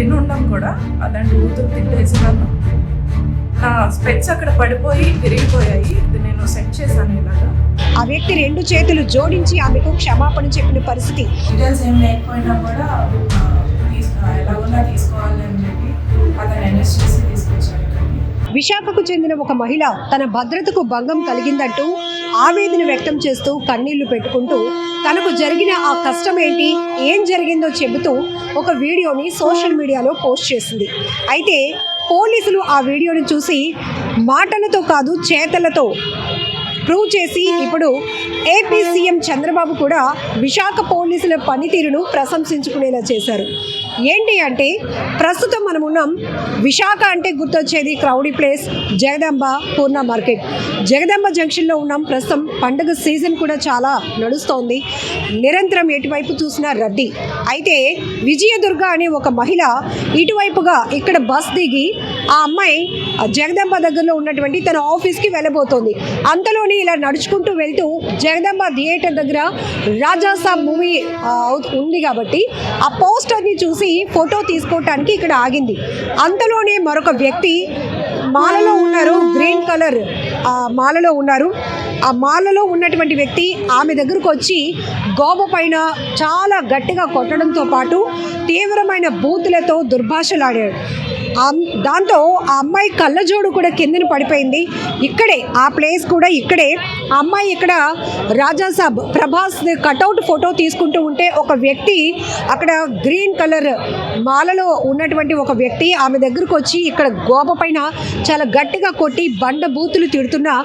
వినుండం కూడా అలాంటి బూతులు తిట్టేసినాను. నా స్పెట్స్ అక్కడ పడిపోయి విరిగిపోయాయి. ఇది నేను సెట్ చేశాను ఇలాగా. ఆ వ్యక్తి 2 చేతులు జోడించి ఆమెకు క్షమాపణ చెప్పిన పరిస్థితి. డీటెయిల్స్ ఏం లేకపోయినా కూడా ఎలాగోలా తీసుకోవాలి అని చెప్పి అతను ఎన్ఎస్ చేసి తీసుకొచ్చాడు. విశాఖకు చెందిన ఒక మహిళ తన భద్రతకు భంగం కలిగిందంటూ ఆవేదన వ్యక్తం చేస్తూ కన్నీళ్లు పెట్టుకుంటూ తనకు జరిగిన ఆ కష్టం ఏంటి, ఏం జరిగిందో చెబుతూ ఒక వీడియోని సోషల్ మీడియాలో పోస్ట్ చేసింది. అయితే పోలీసులు ఆ వీడియోని చూసి మాటలతో కాదు చేతలతో ప్రూవ్ చేసి ఇప్పుడు ఏపీ సీఎం చంద్రబాబు కూడా విశాఖ పోలీసుల పనితీరును ప్రశంసించుకునేలా చేశారు. ఏంటి అంటే ప్రస్తుతం మనం ఉన్నాం విశాఖ అంటే గుర్తొచ్చేది క్రౌడీ ప్లేస్, జగదంబ పూర్ణ మార్కెట్. జగదంబ జంక్షన్లో ఉన్నాం. ప్రస్తుతం పండుగ సీజన్ కూడా చాలా నడుస్తోంది. నిరంతరం ఎటువైపు చూసినా రద్దీ. అయితే విజయదుర్గ అనే ఒక మహిళ ఇటువైపుగా ఇక్కడ బస్ దిగి ఆ అమ్మాయి జగదంబ దగ్గరలో ఉన్నటువంటి తన ఆఫీస్కి వెళ్ళబోతోంది. అంతలోనే ఇలా నడుచుకుంటూ వెళ్తూ జగదంబ థియేటర్ దగ్గర రాజాసాబ్ మూవీ ఉంది కాబట్టి ఆ పోస్టర్ని చూసి ఫోటో తీసుకోవటానికి ఇక్కడ ఆగింది. అంతలోనే మరొక వ్యక్తి మాలలో ఉన్నారు, గ్రీన్ కలర్ మాలలో ఉన్నారు. ఆ మాలలో ఉన్నటువంటి వ్యక్తి ఆమె దగ్గరకు వచ్చి గోబ పైన చాలా గట్టిగా కొట్టడంతో పాటు తీవ్రమైన బూతులతో దుర్భాషలాడాడు. దాంతో ఆ అమ్మాయి కళ్ళజోడు కూడా కిందన పడిపోయింది. ఇక్కడే ఆ ప్లేస్ కూడా ఇక్కడే. ఆ అమ్మాయి ఇక్కడ రాజాసాబ్ ప్రభాస్ కటౌట్ ఫోటో తీసుకుంటూ ఉంటే ఒక వ్యక్తి అక్కడ గ్రీన్ కలర్ మాలలో ఉన్నటువంటి ఒక వ్యక్తి ఆమె దగ్గరకు వచ్చి ఇక్కడ గోబ పైన చాలా గట్టిగా కొట్టి బండ బూతులు తిడుతున్నా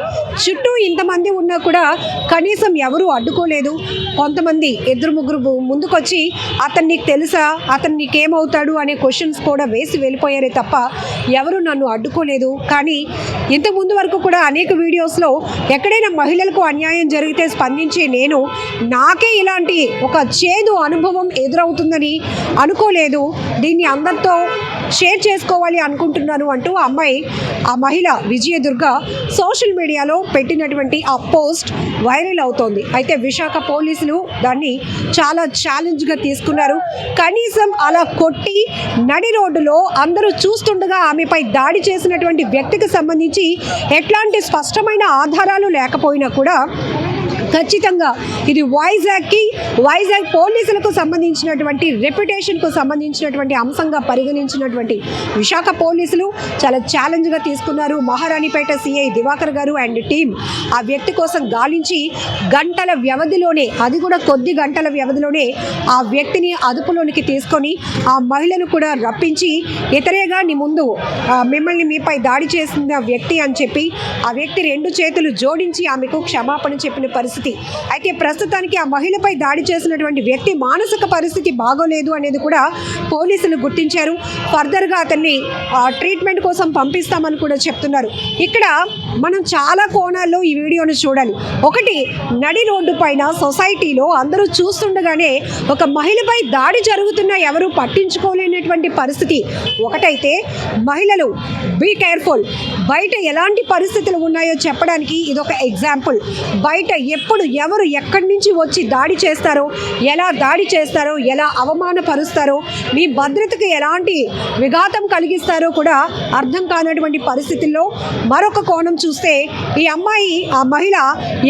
చుట్టూ ఇంతమంది ఉన్నా కూడా కనీసం ఎవరూ అడ్డుకోలేదు. కొంతమంది 2-3 ముందుకొచ్చి అతను నీకు తెలుసా, అతను నీకేమవుతాడు అనే క్వశ్చన్స్ కూడా వేసి వెళ్ళిపోయారే తప్ప ఎవరు నన్ను అడ్డుకోలేదు. కానీ ఇంతకుముందు వరకు కూడా అనేక వీడియోస్లో ఎక్కడైనా మహిళలకు అన్యాయం జరిగితే స్పందించే నేను నాకే ఇలాంటి ఒక చేదు అనుభవం ఎదురవుతుందని అనుకోలేదు. దీన్ని అందరితో షేర్ చేసుకోవాలి అనుకుంటున్నాను అంటూ ఆ మహిళ విజయదుర్గ సోషల్ మీడియాలో పెట్టినటువంటి ఆ పోస్ట్ వైరల్ అవుతోంది. అయితే విశాఖ పోలీసులు దాన్ని చాలా ఛాలెంజ్గా తీసుకున్నారు. కనీసం అలా కొట్టి నడి రోడ్డులో అందరూ చూస్తుండగా ఆమెపై దాడి చేసినటువంటి వ్యక్తికి సంబంధించి ఎట్లాంటి స్పష్టమైన ఆధారాలు లేకపోయినా కూడా ఖచ్చితంగా ఇది వైజాగ్ పోలీసులకు సంబంధించినటువంటి రెప్యుటేషన్కు సంబంధించినటువంటి అంశంగా పరిగణించినటువంటి విశాఖ పోలీసులు చాలా ఛాలెంజ్గా తీసుకున్నారు. మహారాణిపేట సిఐ దివాకర్ గారు అండ్ టీం ఆ వ్యక్తి కోసం గాలించి గంటల వ్యవధిలోనే, అది కూడా కొద్ది గంటల వ్యవధిలోనే ఆ వ్యక్తిని అదుపులోనికి తీసుకొని ఆ మహిళను కూడా రప్పించి ఇతరేగా నీ ముందు మిమ్మల్ని మీపై దాడి చేసిన వ్యక్తి అని చెప్పి ఆ వ్యక్తి 2 చేతులు జోడించి ఆమెకు క్షమాపణ చెప్పిన పరిస్థితి. అయితే ప్రస్తుతానికి ఆ మహిళపై దాడి చేసినటువంటి వ్యక్తి మానసిక పరిస్థితి బాగోలేదు అనేది కూడా పోలీసులు గుర్తించారు. ఫర్దర్గా అతన్ని ట్రీట్మెంట్ కోసం పంపిస్తామని కూడా చెప్తున్నారు. ఇక్కడ మనం చాలా కోణాల్లో ఈ వీడియోను చూడాలి. ఒకటి, నడి రోడ్డు పైన సొసైటీలో అందరూ చూస్తుండగానే ఒక మహిళపై దాడి జరుగుతున్నా ఎవరు పట్టించుకోలేనటువంటి పరిస్థితి ఒకటైతే, మహిళలు బీ కేర్ఫుల్. బయట ఎలాంటి పరిస్థితులు ఉన్నాయో చెప్పడానికి ఇదొక ఎగ్జాంపుల్. బయట ఎప్పుడు ఎవరు ఎక్కడి నుంచి వచ్చి దాడి చేస్తారో, ఎలా దాడి చేస్తారో, ఎలా అవమానపరుస్తారో, మీ భద్రతకు ఎలాంటి విఘాతం కలిగిస్తారో కూడా అర్థం కానటువంటి పరిస్థితుల్లో మరొక కోణం చూస్తే ఆ మహిళ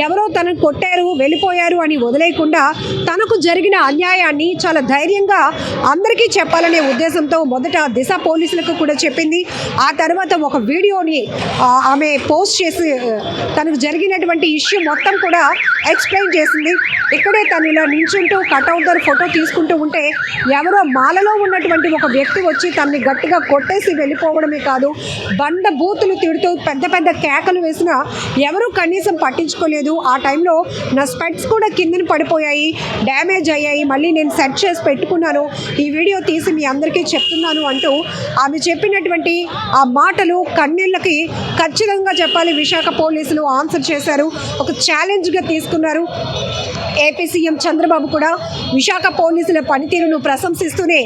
ఎవరో తనను కొట్టారు వెళ్ళిపోయారు అని వదిలేయకుండా తనకు జరిగిన అన్యాయాన్ని చాలా ధైర్యంగా అందరికీ చెప్పాలనే ఉద్దేశంతో మొదట దిశ పోలీసులకు కూడా చెప్పింది. ఆ తర్వాత ఒక వీడియోని ఆమె పోస్ట్ చేసి తనకు జరిగినటువంటి ఇష్యూ మొత్తం కూడా ఎక్స్ప్లెయిన్ చేసింది. ఇక్కడే తను ఇలా నించుంటూ కటౌట్ ఫోటో తీసుకుంటూ ఉంటే ఎవరో మాలలో ఉన్నటువంటి ఒక వ్యక్తి వచ్చి తనని గట్టిగా కొట్టేసి వెళ్ళిపోవడమే కాదు, బండ బూతులు తిడుతూ పెద్ద పెద్ద కేకలు వేసినా ఎవరూ కనీసం పట్టించుకోలేదు. ఆ టైంలో నా స్పెట్స్ కూడా కిందన పడిపోయాయి, డ్యామేజ్ అయ్యాయి, మళ్ళీ నేను సెట్ చేసి పెట్టుకున్నాను, ఈ వీడియో తీసి మీ అందరికీ చెప్తున్నాను అంటూ ఆమె చెప్పినటువంటి ఆ మాటలు కన్నీళ్ళకి ఖచ్చితంగా చెప్పాలి విశాఖ పోలీసులు ఆన్సర్ చేశారు. ఒక ఛాలెంజ్గా తీసుకున్నారు. ఏపీ సీఎం చంద్రబాబు కూడా విశాఖ పోలీసుల పనితీరును ప్రశంసిస్తూనే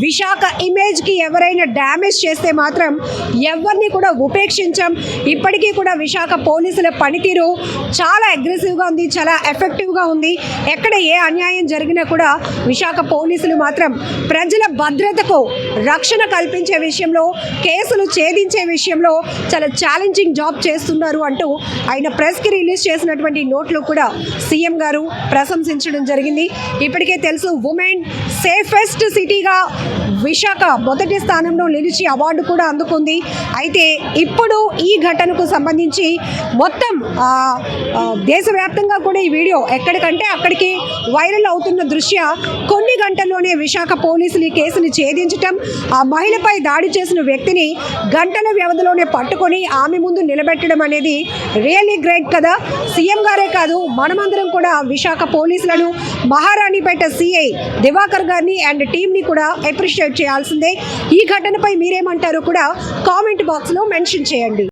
విశాఖ ఇమేజ్కి ఎవరైనా డ్యామేజ్ చేస్తే మాత్రం ఎవరిని కూడా ఉపేక్షించాం, ఇప్పటికీ కూడా విశాఖ పోలీసుల పనితీరు చాలా అగ్రెసివ్గా ఉంది, చాలా ఎఫెక్టివ్గా ఉంది. ఎక్కడ ఏ అన్యాయం జరిగినా కూడా విశాఖ పోలీసులు మాత్రం ప్రజల భద్రతకు రక్షణ కల్పించే విషయంలో, కేసులు ఛేదించే విషయంలో చాలా ఛాలెంజింగ్ జాబ్ చేస్తున్నారు అంటూ ఆయన ప్రెస్కి రిలీజ్ చేసినటువంటి నోట్లో కూడా సీఎం గారు ప్రశంసించడం జరిగింది. ఇప్పటికే తెలుసు, ఉమెన్ సేఫెస్ట్ సిటీగా విశాఖ మొదటి స్థానంలో నిలిచి అవార్డు కూడా అందుకుంది. అయితే ఇప్పుడు ఈ ఘటనకు సంబంధించి మొత్తం దేశవ్యాప్తంగా కూడా ఈ వీడియో ఎక్కడికంటే అక్కడికి వైరల్ అవుతున్న దృశ్య కొన్ని గంటల్లోనే విశాఖ పోలీసులు ఈ కేసుని ఛేదించటం, ఆ మహిళపై దాడి చేసిన వ్యక్తిని గంటల వ్యవధిలోనే పట్టుకొని ఆమె ముందు నిలబెట్టడం అనేది రియల్లీ గ్రేట్ కదా. సీఎం గారే కాదు, మనమందరం కూడా విశాఖ పోలీసులను, మహారాణిపేట సిఐ దివాకర్ గారిని అండ్ టీంని కూడా అప్రిషియేట్ చేయాల్సిందే. ఈ ఘటనపై మీరేమంటారో కూడా కామెంట్ బాక్స్లో మెన్షన్ చేయండి.